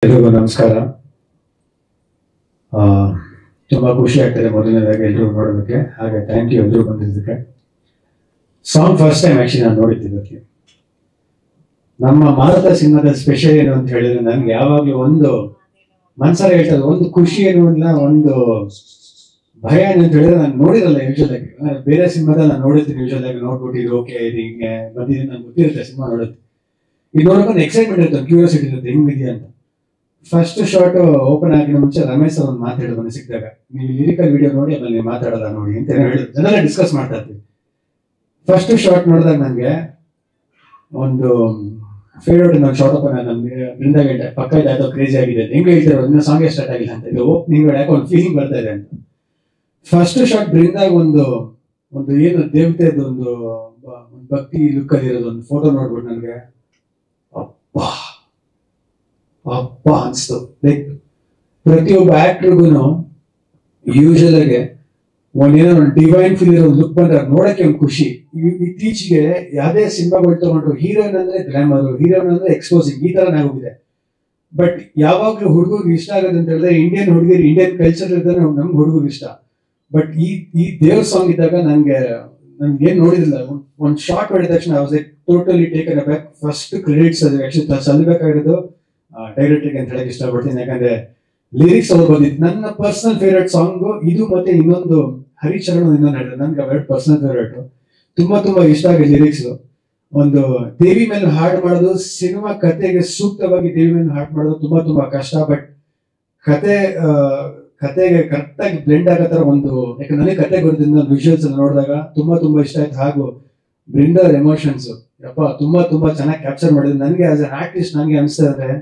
ಎಲ್ರಿಗೂ ನಮಸ್ಕಾರ. ತುಂಬಾ ಖುಷಿ ಆಗ್ತದೆ ಮೊದಲನೇದಾಗಿ ಎಲ್ರಿಗೂ ನೋಡೋದಕ್ಕೆ. ಹಾಗೆ ಥ್ಯಾಂಕ್ ಯು ಎಲ್ರಿಗೂ ಬಂದಿದ್ದಕ್ಕೆ. ಸಾಂಗ್ ಫಸ್ಟ್ ಟೈಮ್ ಆಕ್ಚುಲಿ ನಾನು ನೋಡಿದ್ದಕ್ಕೆ. ನಮ್ಮ ಮಾರುತ ಸಿನಿಮಾದ ಸ್ಪೆಷಲ್ ಏನು ಅಂತ ಹೇಳಿದ್ರೆ ನನ್ಗೆ ಯಾವಾಗ್ಲೂ ಒಂದು ಮನ್ಸಲ್ಲಿ ಹೇಳ್ತದೆ, ಒಂದು ಖುಷಿ ಏನು ಇಲ್ಲ, ಒಂದು ಭಯ ಏನು ಅಂತ ಹೇಳಿದ್ರೆ ನಾನು ನೋಡಿರಲ್ಲ ಯೂಶಲ್ ಆಗಿ. ಬೇರೆ ಸಿನಿಮಾದಲ್ಲಿ ನಾನು ನೋಡಿರ್ತೀನಿ, ಯೂಶಲ್ ಆಗಿ ನೋಡ್ಬಿಟ್ಟಿದ್ದು ಓಕೆ ಇದು ಹಿಂಗೆ ಬಂದಿದೆ ನಂಗೆ ಗೊತ್ತಿರುತ್ತೆ ಸಿನಿಮಾ ನೋಡುತ್ತೆ. ಇದು ನೋಡೋಕೆ ಎಕ್ಸೈಟ್ಮೆಂಟ್ ಇರುತ್ತೆ, ಕ್ಯೂರಿಯಾಸಿಟಿ ಇರುತ್ತೆ ಹೆಂಗಿದೆಯಾ ಅಂತ. ಫಸ್ಟ್ ಶಾರ್ಟ್ ಓಪನ್ ಆಗಿನ ಮುಂಚೆ ರಮೇಶ್ ಅವ್ರ ಒಂದು ಮಾತು ಹೇಳಿದ್ರು ಸಿಕ್ಕಿದಾಗ, ನೀವು ಲಿರಿಕಲ್ ವಿಡಿಯೋ ನೋಡಿ ಆಮೇಲೆ ನೀವು ಮಾತಾಡೋದ ನೋಡಿ ಅಂತ ಹೇಳಿದ್ರು. ಅದೆಲ್ಲ ಡಿಸ್ಕಸ್ ಮಾಡ್ತಾ ಇರ್ತೀವಿ. ಫಸ್ಟ್ ಶಾರ್ಟ್ ನೋಡಿದಾಗ ನನಗೆ ಒಂದು ಫೇವ್ರೇಟ್ ನಾನು ಶಾರ್ಟ್ ಓಪನ್ ನಮ್ಗೆ ಬೃಂದ ಗಂಟೆ ಪಕ್ಕ ಇದಾಯ್ತು ಕ್ರೇಜಿ ಆಗಿದೆ ಹೆಂಗೆ ಹೇಳ್ತಿರೋ ಇನ್ನು ಸಾಂಗ್ ಸ್ಟಾರ್ಟ್ ಆಗಿಲ್ಲ ಅಂತ. ಇದು ಓಪನಿಂಗ್ ಯಾಕೆ ಒಂದು ಫೀಲಿಂಗ್ ಬರ್ತಾ ಇದೆ ಅಂತ. ಫಸ್ಟ್ ಶಾರ್ಟ್ ಬೃಂದಾಗ ಒಂದು ಏನು ದೇವತೆದು ಒಂದು ಭಕ್ತಿ ಲುಕ್ ಅಲ್ಲಿ ಇರೋದು ಒಂದು ಫೋಟೋ ನೋಡ್ಬಿಟ್ಟು ನನಗೆ ಅಪ್ಪ ಅನ್ಸ್ತು. ಲೈಕ್ ಪ್ರತಿಯೊಬ್ಬ ಆಕ್ಟರ್ಗು ಯೂಶಲ್ ಆಗಿ ಒಂದೇನೋ ಒಂದು ಡಿವೈನ್ ಫೀಲ್ ಇರೋ ಲುಕ್ ಬಂದ್ರೆ ನೋಡಕ್ಕೆ ಒಂದು ಖುಷಿ. ಇತ್ತೀಚೆಗೆ ಯಾವ್ದೇ ಸಿನಿಮಾಗಳು ತಗೊಂಡ್ರು ಹೀರೋಯಿನ್ ಅಂದ್ರೆ ಗ್ಲಾಮರ್, ಹೀರೋಯಿನ್ ಅಂದ್ರೆ ಎಕ್ಸ್ಪೋಸಿಂಗ್, ಈ ತರ ಆಗೋಗಿದೆ. ಬಟ್ ಯಾವಾಗ್ಲೂ ಹುಡುಗರಿಗೆ ಇಷ್ಟ ಆಗೋದು ಅಂತ ಹೇಳಿದ್ರೆ ಇಂಡಿಯನ್ ಹುಡುಗಿರು, ಇಂಡಿಯನ್ ಕಲ್ಚರ್ ಇದ್ದರೆ ನಮ್ಗೆ ಹುಡುಗರಿಗೆ ಇಷ್ಟ. ಬಟ್ ಈ ದೇವ್ರ ಸಾಂಗ್ ಇದ್ದಾಗ ನನ್ಗೆ ಏನ್ ನೋಡಿದಿಲ್ಲ, ಒಂದ್ ಶಾರ್ಟ್ ಹೊಡಿದ ತಕ್ಷಣ I was like totally taken aback. First credits ಅದು ಆಕ್ಚುಲಿ ಸಲ್ಲಬೇಕಾಗಿರೋದು ಡೈರೆಕ್ಟರ್ಗೆ ಅಂತ ಹೇಳಕ್ ಇಷ್ಟಪಡ್ತೀನಿ. ಯಾಕಂದ್ರೆ ಲಿರಿಕ್ಸ್ ಅವ್ರು ಬಂದಿತ್ತು. ನನ್ನ ಪರ್ಸನಲ್ ಫೇವ್ರೇಟ್ ಸಾಂಗ್ ಇದು, ಮತ್ತೆ ಇನ್ನೊಂದು ಹರಿಚರಣ್ ಇನ್ನೊಂದು ಹೇಳಿದ್ರೆ ನನ್ಗೆ ಅವೆರಡು ಪರ್ಸನಲ್ ಫೇವ್ರೇಟ್. ತುಂಬಾ ಇಷ್ಟ ಆಗಿದೆ ಲಿರಿಕ್ಸ್. ಒಂದು ದೇವಿ ಮೇಲೆ ಹಾಡ್ ಮಾಡೋದು, ಸಿನಿಮಾ ಕತೆಗೆ ಸೂಕ್ತವಾಗಿ ದೇವಿ ಮೇಲೆ ಹಾಡ್ ಮಾಡೋದು ತುಂಬಾ ಕಷ್ಟ. ಬಟ್ ಕತೆಗೆ ಕರೆಕ್ಟ್ ಆಗಿ ಬ್ಲೆಂಡ್ ಆಗೋ ತರ ಒಂದು, ಯಾಕಂದ್ರೆ ನನಗೆ ಕತೆ ಗೊತ್ತಿದ್ದ ವಿಜುವಲ್ಸ್ ನೋಡಿದಾಗ ತುಂಬಾ ಇಷ್ಟ ಆಯ್ತು. ಹಾಗೂ ಬೃಂದರ್ ಎಮೋಷನ್ಸ್ ಯಪ್ಪ ತುಂಬಾ ಚೆನ್ನಾಗಿ ಕ್ಯಾಪ್ಚರ್ ಮಾಡಿದ್ರು. ನನಗೆ ಆಸ್ ಅನ್ ಆರ್ಟಿಸ್ಟ್ ನನಗೆ ಅನಿಸ್ತಾ ಇದ್ರೆ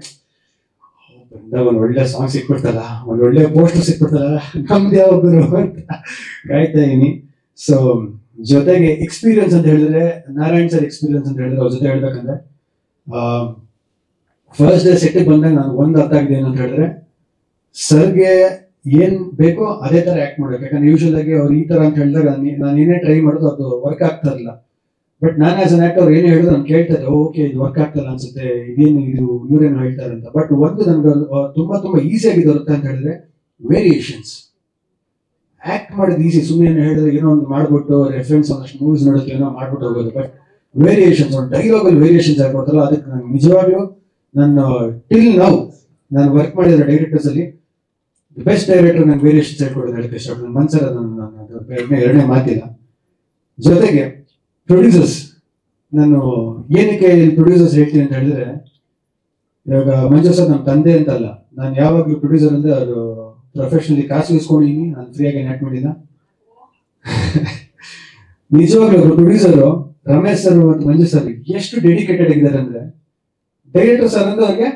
ಒಂದ್ ಒಳ್ಳೆ ಸಾಂಗ್ ಸಿಕ್ಬಿಡ್ತಲ್ಲ, ಒಂದ್ ಒಳ್ಳೆ ಪೋಸ್ಟರ್ ಸಿಕ್ಬಿಡ್ತಲ್ಲ, ನಮ್ದು ಯಾವ ಗುರು ಅಂತ ಕಾಯ್ತಾ ಇದೀನಿ. ಸೊ ಜೊತೆಗೆ ಎಕ್ಸ್ಪೀರಿಯನ್ಸ್ ಅಂತ ಹೇಳಿದ್ರೆ ನಾರಾಯಣ್ ಸರ್ ಎಕ್ಸ್ಪೀರಿಯನ್ಸ್ ಅಂತ ಹೇಳಿದ್ರೆ ಅವ್ರ ಜೊತೆ ಹೇಳ್ಬೇಕಂದ್ರೆ ಫಸ್ಟ್ ಡೇ ಸೆಟ್ ಬಂದಾಗ ನಾನು ಒಂದು ಅರ್ಥ ಆಗಿದೆ ಏನು ಅಂತ ಹೇಳಿದ್ರೆ, ಸರ್ಗೆ ಏನ್ ಬೇಕೋ ಅದೇ ತರ ಆಕ್ಟ್ ಮಾಡ್ಬೇಕು. ಯಾಕಂದ್ರೆ ಯೂಶಲ್ ಆಗಿ ಅವ್ರು ಈ ತರ ಅಂತ ಹೇಳಿದಾಗ ನಾನು ಏನೇ ಟ್ರೈ ಮಾಡೋದು ಅದು ವರ್ಕ್ ಆಗ್ತಾ ಇರಲಿಲ್ಲ. ಬಟ್ ನಾನು ಆಸ್ ಅನ್ ಆಕ್ಟರ್ ಏನೇ ಹೇಳಿದ್ರು ನಾನು ಕೇಳ್ತಾ ಇದ್ದೆ, ಓಕೆ ಇದು ವರ್ಕ್ ಆಗ್ತಲ್ಲ ಅನ್ಸುತ್ತೆ, ಇದು ಇವ್ರೇನು ಹೇಳ್ತಾರೆ ಅಂತ. ಬಟ್ ಒಂದು ನನ್ಗೆ ತುಂಬಾ ಈಸಿ ಆಗಿದೆ ಅಂತ ಹೇಳಿದ್ರೆ ವೇರಿಯೇಷನ್ಸ್. ಆಕ್ಟ್ ಮಾಡೋದು ಈಸಿ, ಸುಮ್ಮನೆ ಹೇಳಿದ್ರೆ ಏನೋ ಒಂದು ಮಾಡ್ಬಿಟ್ಟು ರೆಫರೆನ್ಸ್ ಒಂದಷ್ಟು ಮೂವೀಸ್ ನೋಡೋದು ಏನೋ ಮಾಡ್ಬಿಟ್ಟು ಹೋಗೋದು. ಬಟ್ ವೇರಿಯೇಷನ್ಸ್, ಒಂದು ಡೈಲಾಗ್ ಅಲ್ಲಿ ವೇರಿಯೇಷನ್ಸ್ ಆಗ್ಬಿಡ್ತಲ್ಲ, ಅದಕ್ಕೆ ನಾನು ನಿಜವಾಗ್ಲೂ ನಾನು ಟಿಲ್ ನಾವು ನಾನು ವರ್ಕ್ ಮಾಡಿರೋ ಡೈರೆಕ್ಟರ್ಸ್ ಅಲ್ಲಿ ಬೆಸ್ಟ್ ಡೈರೆಕ್ಟರ್ ನಂಗೆ ವೇರಿಯೇಷನ್ಸ್ ಹೇಳ್ಕೊಡೋದು ಹೇಳಕ್ಕೆ ಇಷ್ಟಪಡ್ತೀನಿ. ಮನ್ಸರ ಎರಡನೇ ಮಾತಿಲ್ಲ. ಜೊತೆಗೆ ಪ್ರೊಡ್ಯೂಸರ್ಸ್, ನಾನು ಏನಕ್ಕೆ ಪ್ರೊಡ್ಯೂಸರ್ಸ್ ಹೇಳ್ತೀನಿ ಅಂತ ಹೇಳಿದ್ರೆ, ಇವಾಗ ಮಂಜು ಸರ್ ನಮ್ಮ ತಂದೆ ಅಂತಲ್ಲ, ನಾನು ಯಾವಾಗ್ಲೂ ಪ್ರೊಡ್ಯೂಸರ್ ಅಂದ್ರೆ ಅವರು ಪ್ರೊಫೆಷನಲಿ ಕಾಸು ಇಸ್ಕೊಂಡಿದ್ದೀನಿ, ನಾನು ಫ್ರೀಯಾಗಿ ನೆಟ್ ಮಾಡಿಲ್ಲ. ನಿಜವಾಗ್ಲೂ ಅವರು ಪ್ರೊಡ್ಯೂಸರು ರಮೇಶ್ ಸರ್ ಮತ್ತು ಮಂಜು ಸರ್ ಎಷ್ಟು ಡೆಡಿಕೇಟೆಡ್ ಆಗಿದ್ದಾರೆ ಅಂದ್ರೆ, ಡೈರೆಕ್ಟರ್ ಸರ್ ಅಂದ್ರೆ ಅವ್ರಿಗೆ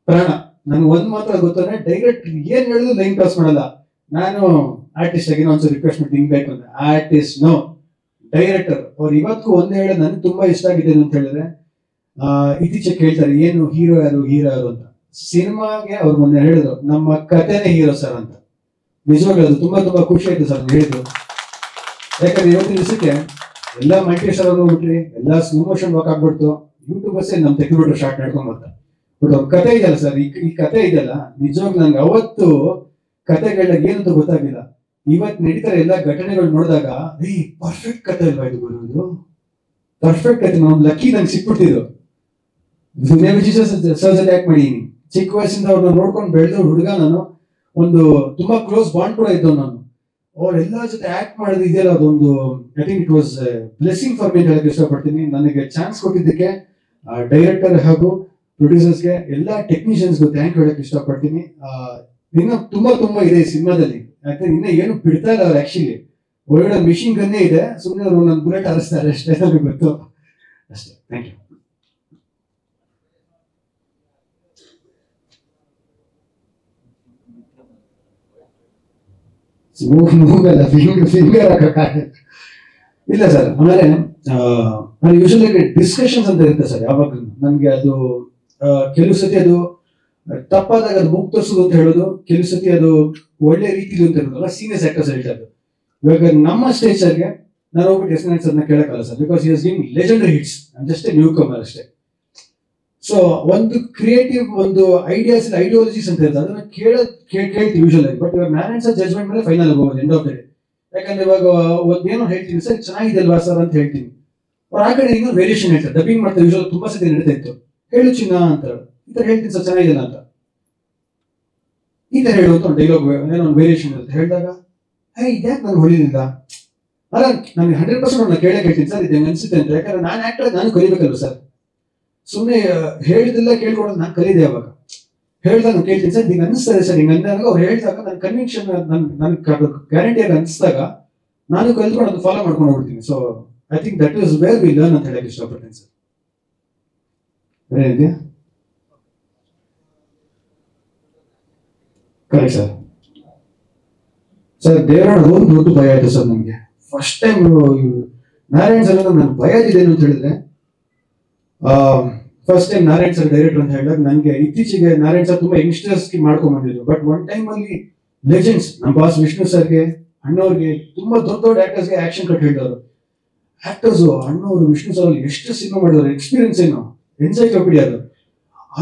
ಪ್ರಾಣ. ನನ್ಗೆ ಒಂದ್ ಮಾತ್ರ ಗೊತ್ತಂದ್ರೆ ಡೈರೆಕ್ಟ್ ಏನ್ ಹೇಳಿದ್ರು ಲೈನ್ ಕ್ರಾಸ್ ಮಾಡಲ್ಲ. ನಾನು ಆರ್ಟಿಸ್ಟ್ ಆಗಿ ಒಂದ್ಸಲ ರಿಕ್ವೆಸ್ಟ್ ಮಾಡಿ ತಿನ್ಬೇಕು ಅಂತ, ಆರ್ಟಿಸ್ಟ್ ನೋ ಡೈರೆಕ್ಟರ್. ಅವ್ರು ಇವತ್ತು ಒಂದ್ ಹೇಳಿ ನನ್ಗೆ ತುಂಬಾ ಇಷ್ಟ ಆಗಿದೆ ಅಂತ ಹೇಳಿದ್ರೆ, ಇತ್ತೀಚೆಗೆ ಕೇಳ್ತಾರೆ ಏನು ಹೀರೋ ಯಾರು ಅಂತ. ಸಿನಿಮಾಗೆ ಅವ್ರು ಮೊನ್ನೆ ಹೇಳಿದ್ರು ನಮ್ಮ ಕಥೆನೇ ಹೀರೋ ಸರ್ ಅಂತ. ನಿಜವಾಗ್ಲೂ ಅದು ತುಂಬಾ ಖುಷಿ ಆಯ್ತು ಸರ್ ಹೇಳಿದ್ರು. ಯಾಕಂದ್ರೆ ಇವತ್ತಿನ ದಿವಸಕ್ಕೆ ಎಲ್ಲಾ ಮಲ್ಟಿಸ್ಟಾರ್ ಹೋಗ್ಬಿಟ್ರಿ, ಎಲ್ಲಾ ಸ್ಲೋ ಮೋಷನ್ ವರ್ಕ್ ಆಗ್ಬಿಡ್ತು, ಯೂಟ್ಯೂಬರ್ಸ್ ನಮ್ ತೆಗೆದ್ಬಿಟ್ರು ಶಾರ್ಟ್ ನಡ್ಕೊಂಡ್ ಬರ್ತಾ. ಬಟ್ ಅವ್ರ ಕತೆ ಇದೆಯಲ್ಲ ಸರ್, ಈ ಕತೆ ಇದೆಯಲ್ಲ, ನಿಜವಾಗ್ಲೂ ನಂಗೆ ಅವತ್ತು ಕತೆಗಳಾಗ ಏನಂತ ಗೊತ್ತಾಗಿಲ್ಲ. ಇವತ್ತು ನಡೀತಾರೆ ಎಲ್ಲಾ ಘಟನೆಗಳು ನೋಡಿದಾಗ ಈ ಪರ್ಫೆಕ್ಟ್ ಕತೆ ಅಲ್ವಾ ಇದು ಬರುವುದು, ಪರ್ಫೆಕ್ಟ್ ಕತೆ. ನಾವು ಲಕ್ಕಿ ನಂಗೆ ಸಿಕ್ಬಿಟ್ಟಿದ್ದು ಸರ್ ಜೊತೆ ಆಕ್ಟ್ ಮಾಡಿದೀನಿ. ಚಿಕ್ಕ ವಯಸ್ಸಿಂದ ಅವ್ರನ್ನ ನೋಡ್ಕೊಂಡು ಬೆಳೆದ ಹುಡುಗ ನಾನು. ಒಂದು ತುಂಬಾ ಕ್ಲೋಸ್ ಬಾಂಡ್ ಕೂಡ ಇದ್ದವ್ ನಾನು. ಅವ್ರೆಲ್ಲರ ಜೊತೆ ಆಕ್ಟ್ ಮಾಡೋದು ಇದೆಯಲ್ಲ, ಅದೊಂದು I think it was blessing for me ಅಂತ ಹೇಳಕ್ ಇಷ್ಟಪಡ್ತೀನಿ. ನನಗೆ ಚಾನ್ಸ್ ಕೊಟ್ಟಿದ್ದಕ್ಕೆ ಡೈರೆಕ್ಟರ್ ಹಾಗೂ ಪ್ರೊಡ್ಯೂಸರ್ಸ್ಗೆ, ಎಲ್ಲಾ ಟೆಕ್ನಿಷಿಯನ್ಸ್ಗೂ ಥ್ಯಾಂಕ್ ಹೇಳಕ್ ಇಷ್ಟಪಡ್ತೀನಿ. ಇನ್ನು ತುಂಬಾ ಇದೆ ಈ ಸಿನಿಮಾದಲ್ಲಿ. ಯಾಕಂದ್ರೆ ಇನ್ನ ಏನು ಬಿಡ್ತಾ ಇಲ್ಲ ಅವ್ರು. ಆಕ್ಚುಲಿ ಒಳ್ಳೆ ಮಿಷಿನ್ ಗನ್ನೇ ಇದೆ, ಸುಮ್ಮನೆ ಅವರು ನನ್ನ ಬುಲೆಟ್ ಹಾರಿಸ್ತಾರೆ ಅಷ್ಟೇ, ನನಗೆ ಗೊತ್ತು ಅಷ್ಟೇ. Thank you. ಇಲ್ಲ ಸರ್. ಆಮೇಲೆ ನಾನು ಯೂಶಲಿ ಡಿಸ್ಕಷನ್ಸ್ ಅಂತ ಇರುತ್ತೆ ಸರ್ ಯಾವಾಗ ನನ್ಗೆ. ಅದು ಕೆಲವು ಸತಿ ಅದು ತಪ್ಪಾದಾಗ ಅದು ಮೂಗ್ ತೋರಿಸೋದು ಅಂತ ಹೇಳೋದು, ಕೆಲವು ಸತಿ ಅದು ಒಳ್ಳೆ ರೀತಿಲಿ ಅಂತ ಹೇಳೋದಲ್ಲ, ಸೀನಿಯರ್ಸ್ ಆಕ್ಟರ್ಸ್ ಹೇಳ್ತಾರೆ. ಇವಾಗ ನಮ್ಮ ಸ್ಟೇಜ್ ಸರ್ಗೆ ನಾನು ಹೋಗ್ಬಿಟ್ಟು ಎಸ್ ಸರ್ನ ಕೇಳಕ್ಕಲ್ಲ sir, because he has giving legendary hits. I am just a newcomer ಅಷ್ಟೇ. ಸೊ ಒಂದು ಕ್ರಿಯೇಟಿವ್ ಒಂದು ಐಡಿಯಾಲಜೀಸ್ ಅಂತ ಇರ್ತದೆ, ಅದನ್ನ ಕೇಳ್ತೀವಿ ಯೂಶಲ್ ಆಗಿ. ಬಟ್ ಇವಾಗ ನಾರಾಯಣ್ ಸರ್ ಜಜ್ಮೆಂಟ್ ಮೇಲೆ ಫೈನಲ್ ಹೋಗೋದು ಎಂಡ್ ಆಫ್ ದ ಡೇ. ಯಾಕಂದ್ರೆ ಇವಾಗ ಒಂದೇನೋ ಹೇಳ್ತೀನಿ, ಸರ್ ಚೆನ್ನಾಗಿದೆ ಅಲ್ವಾ ಸರ್ ಅಂತ ಹೇಳ್ತೀನಿ, ಅವ್ರು ಆ ಕಡೆ ಇನ್ನೊಂದು ವೇರಿಯೇಷನ್ ಹೇಳ್ತಾರೆ. ಡಬ್ಬಿಂಗ್ ಮಾಡ್ತಾರೆ, ಯೂಶಲ್ ತುಂಬಾ ಸತಿ ನಡೀತಾ ಇತ್ತು. ಹೇಳು ಚಿನ್ನ ಅಂತ ಈ ತರ ಹೇಳ್ತೀನಿ ಸರ್ ಚೆನ್ನಾಗಿಲ್ಲ ಅಂತ, ಈ ತರ ಹೇಳುವಂತ ಒಂದು ಡೈಲಾಗ್ ಏನೋ ಒಂದು ವೇರಿಯೇಷನ್ ಇರುತ್ತೆ. ಹೇಳಿದಾಗ ಇದ್ಯಾಕೆ ನಾನು ಹೊಳಿಲಿಲ್ಲ, ಅಲ್ಲ ನನಗೆ 100% ನಾನು ಕೇಳ್ತೀನಿ ಸರ್ ಇದು ಅನ್ಸುತ್ತೆ ಅಂತ. ಯಾಕಂದ್ರೆ ನಾನು ಆಕ್ಟರ್, ನಾನು ಕಲಿಬೇಕಲ್ವ ಸರ್. ಸುಮ್ಮನೆ ಹೇಳಿದೆಲ್ಲ ಕೇಳ್ಕೊಡೋದು ನಾನು ಕಲಿದೆ. ಅವಾಗ ಹೇಳ್ದಾಗ ನಾನು ಕೇಳ್ತೀನಿ ಸರ್ ಹಿಂಗೆ ಅನಿಸ್ತದೆ ಸರ್, ಹಿಂಗೆ ಅಂದಾಗ ಅವ್ರು ಹೇಳಿದಾಗ ನನ್ನ ಕನ್ವಿಕ್ಷನ್ ನನ್ ಗ್ಯಾರಂಟಿಯಾಗಿ ಅನಿಸಿದಾಗ ನಾನು ಕಲ್ತ್ಕೊಂಡು ಅದನ್ನು ಫಾಲೋ ಮಾಡ್ಕೊಂಡು ಹೋಗ್ಬಿಡ್ತೀನಿ. So I think that is where we learn ಅಂತ ಹೇಳಕ್ ಇಷ್ಟಪಡ್ತೀನಿ ಸರ್. ಇದೆಯಾ? Correct sir. ಸರ್ ದೇವರಣ್ಣ ಒಂದು ದೊಡ್ಡ ಭಯ ಆಯ್ತು ಸರ್ ನಮ್ಗೆ. ಫಸ್ಟ್ ಟೈಮ್ ನಾರಾಯಣ್ ಸರ್ ನನ್ಗೆ ಭಯ ಇದೇನು ಅಂತ ಹೇಳಿದ್ರೆ, first time Narayan sir director ಅಂತ ಹೇಳಿದಾಗ ನನಗೆ ಇತ್ತೀಚೆಗೆ ನಾರಾಯಣ್ ಸರ್ ತುಂಬಾ ಯಂಗ್ಸ್ಟರ್ಸ್ ಮಾಡ್ಕೊಂಡ್ ಬಂದಿದ್ರು. ಬಟ್ ಒನ್ ಟೈಮ್ ಅಲ್ಲಿ ಲೆಜೆಂಡ್ಸ್ ನಮ್ಮ ಬಾಸ್ ವಿಷ್ಣು ಸರ್ಗೆ, ಅಣ್ಣವ್ರಿಗೆ, ತುಂಬಾ ದೊಡ್ಡ ದೊಡ್ಡ ಆಕ್ಟರ್ಸ್ಗೆ ಆಕ್ಷನ್ ಕಟ್ ಹೇಳಿದವರು. ಆಕ್ಟರ್ಸ್ ಅಣ್ಣವರು ವಿಷ್ಣು ಸರ್ ಎಷ್ಟು ಸಿನಿಮಾ ಮಾಡಿದವರು, ಎಕ್ಸ್ಪೀರಿಯನ್ಸ್ ಏನು ಎನ್ಸೈಕ್ಲೋಪೀಡಿಯಾ ಅದು.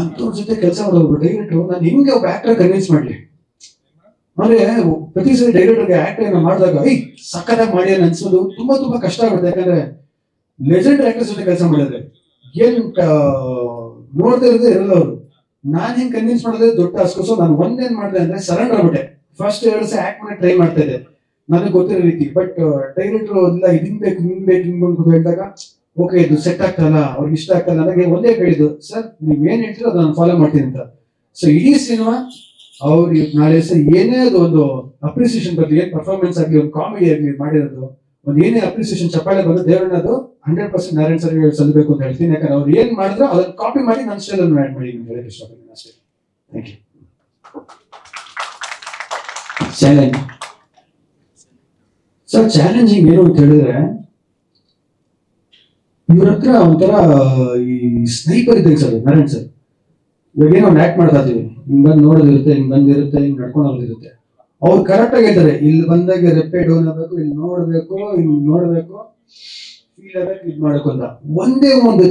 ಅಂತವ್ರ ಜೊತೆ ಕೆಲಸ ಮಾಡೋದು ಡೈರೆಕ್ಟರ್ ನಾನು ಹೆಂಗೆ ಒಬ್ಬ ಆಕ್ಟರ್ ಕನ್ವಿನ್ಸ್ ಮಾಡ್ಲಿ ಅಂದ್ರೆ ಪ್ರತಿ ಸರಿ ಡೈರೆಕ್ಟರ್ಗೆ ಆಕ್ಟರ್ ಏನೋ ಮಾಡಿದಾಗ ಸಖತ್ತಾಗಿ ಮಾಡಿ ಅಂತ ಅನ್ಸೋದು ತುಂಬಾ ತುಂಬಾ ಕಷ್ಟ ಆಗುತ್ತೆ. ಯಾಕಂದ್ರೆ ಲೆಜೆಂಡ್ ಆಕ್ಟರ್ಸ್ ಜೊತೆ ಕೆಲಸ ಮಾಡಿದ್ರೆ ಏನ್ ನೋಡ್ತಾ ಇರೋದೇ ಇರಲ್ಲ ಅವರು. ನಾನ್ ಹೆಂಗ್ ಕನ್ವಿನ್ಸ್ ಮಾಡಿದ್ರೆ ದೊಡ್ಡ ಟಾಸ್ಕ್. ಸೊ ನಾನು ಒಂದೇನ್ ಮಾಡಿದೆ ಅಂದ್ರೆ ಸರೆಂಡರ್ ಆಗ್ಬಿಟ್ಟೆ. ಫಸ್ಟ್ 2 ವರ್ಷ ಆಕ್ಟ್ ಮಾಡಿ ಟ್ರೈ ಮಾಡ್ತಾ ಇದ್ದೆ ನನಗೆ ಗೊತ್ತಿರೋ ರೀತಿ. ಬಟ್ ಡೈರೆಕ್ಟರ್ ಇಲ್ಲ ಹಿಂಗ್ ಬೇಕು ಅಂತ ಹೇಳಿದಾಗ ಓಕೆ ಇದು ಸೆಟ್ ಆಗ್ತಲ್ಲ, ಅವ್ರಿಗೆ ಇಷ್ಟ ಆಗ್ತಲ್ಲ. ನನಗೆ ಒಂದೇ ಹೇಳಿದ್ದು ಸರ್ ನೀವ್ ಏನ್ ಹೇಳ್ತೀರೋ ಅದನ್ನ ಫಾಲೋ ಮಾಡ್ತೀನಿ ಅಂತ. ಸೊ ಇಡೀ ಸಿನಿಮಾ ಅವ್ರಿಗೆ ನಾಳೆ ಸರ್ ಏನೇ ಅದು ಒಂದು ಅಪ್ರಿಸಿಯೇಷನ್ ಬರಲಿ, ಏನ್ ಪರ್ಫಾರ್ಮೆನ್ಸ್ ಆಗಲಿ, ಒಂದು ಕಾಮಿಡಿ ಆಗಲಿ ಮಾಡಿರೋದು, ಒಂದು ಏನೇ ಅಪ್ರಿಸಿಯೇಷನ್ ಚಪ್ಪಾಳೆ ಬಂದು ದೇವರನ್ನದು 100% ನಾರಾಯಣ್ ಸರ್ ಸಲ್ಲಬೇಕು ಅಂತ ಹೇಳ್ತೀನಿ. ಯಾಕಂದ್ರೆ ಅವ್ರು ಏನ್ ಮಾಡಿದ್ರು ಅದನ್ನ ಕಾಪಿ ಮಾಡಿ ನನ್ನ ಸ್ಟೈಲ್ ಅನ್ನು ಆಡ್ ಮಾಡಿ ಹೇಳಕ್ ಇಷ್ಟಪಡ್ತೀನಿ ಅಷ್ಟೇ. Thank you. Challenge sir, challenging ಏನು ಅಂತ ಹೇಳಿದ್ರೆ ಇವ್ರ ಹತ್ರ ಒಂಥರ ಈ ಸ್ನೈಪರ್ ಇದ್ದಂಗೆ ಸರ್ ನಾರಾಯಣ್ ಸರ್. ಇವಾಗ ಏನೋ ಒಂದು ಆಕ್ಟ್ ಮಾಡ್ತಾ ಇದೀವಿ, ಹಿಂಗ್ ಬಂದು ನೋಡೋದಿರುತ್ತೆ, ಹಿಂಗ್ ಬಂದಿರುತ್ತೆ, ಹಿಂಗ್ ನಡ್ಕೊಂಡೋದಿರುತ್ತೆ. ಅವ್ರು ಕರೆಕ್ಟ್ ಆಗಿ ಹೇಳ್ತಾರೆ, ಇಲ್ಲಿ ಬಂದಾಗ ರೆಪ್ಪೆ ಡೌನ್ ಆಗ್ಬೇಕು, ಇಲ್ಲಿ ನೋಡ್ಬೇಕು, ಹಿಂಗ್ ನೋಡ್ಬೇಕು, ಫೀಲ್ ಆಗ್ಬೇಕು, ಇದ್ ಮಾಡ್ಬೇಕು ಅಂತ. ಒಂದೇ ಒಂದು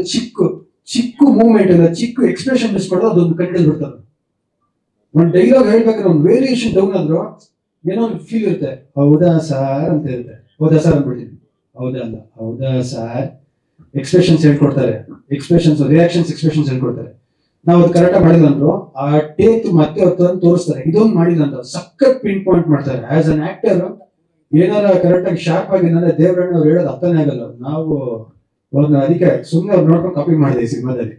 ಚಿಕ್ಕ ಮೂವ್ಮೆಂಟ್ ಇಲ್ಲ, ಚಿಕ್ಕ ಎಕ್ಸ್ಪ್ರೆಷನ್ ಮಿಸ್ ಮಾಡೋದು ಅದೊಂದು ಕಂಡಲ್ಲಿ ಬಿಡ್ತಾರೆ. ಒಂದ್ ಡೈಲಾಗ್ ಹೇಳ್ಬೇಕಾದ್ರೆ ಒಂದು ವೇರಿಯೇಷನ್ ಡೌನ್ ಆದ್ರೂ ಏನೋ ಒಂದು ಫೀಲ್ ಇರುತ್ತೆ. ಹೌದಾ ಸಾರ್ ಅಂತ ಇರುತ್ತೆ, ಹೌದಾ ಸಾರ್ ಅಂದ್ಬಿಡ್ತೀನಿ, ಹೌದಾ ಅಲ್ಲ ಹೌದಾ ಸಾರ್. ಎಕ್ಸ್ಪ್ರೆಷನ್ಸ್ ಹೇಳ್ಕೊಡ್ತಾರೆ, ರಿಯಾಕ್ಷನ್ಸ್ ಎಕ್ಸ್ಪ್ರೆಷನ್ಸ್ ಹೇಳ್ಕೊಡ್ತಾರೆ. ನಾವು ಅದು ಕರೆಕ್ಟ್ ಮಾಡಿಲ್ಲ ಅಂದ್ರು ಆ ಟೇಕ್ ಮತ್ತೆ ಅವ್ರು ತೋರಿಸ್ತಾರೆ, ಇದೊಂದು ಮಾಡಿಲ್ಲ ಅಂತ ಸಖತ್ ಪಿನ್ ಪಾಯಿಂಟ್ ಮಾಡ್ತಾರೆ. ಆಸ್ ಅನ್ ಆಕ್ಟರ್ ಏನಾರ ಕರೆಕ್ಟ್ ಆಗಿ ಶಾರ್ಪ್ ಆಗಿ ಅಂದ್ರೆ ದೇವರಣ್ಣ ಅವ್ರು ಹೇಳೋದು ಅರ್ಥನೇ ಆಗಲ್ಲ. ನಾವು ಅದಕ್ಕೆ ಸುಮ್ಮನೆ ಅವ್ರು ನೋಡ್ಕೊಂಡು ಕಾಪಿ ಮಾಡಿದೆ ಈ ಸಿನಿಮಾದಲ್ಲಿ.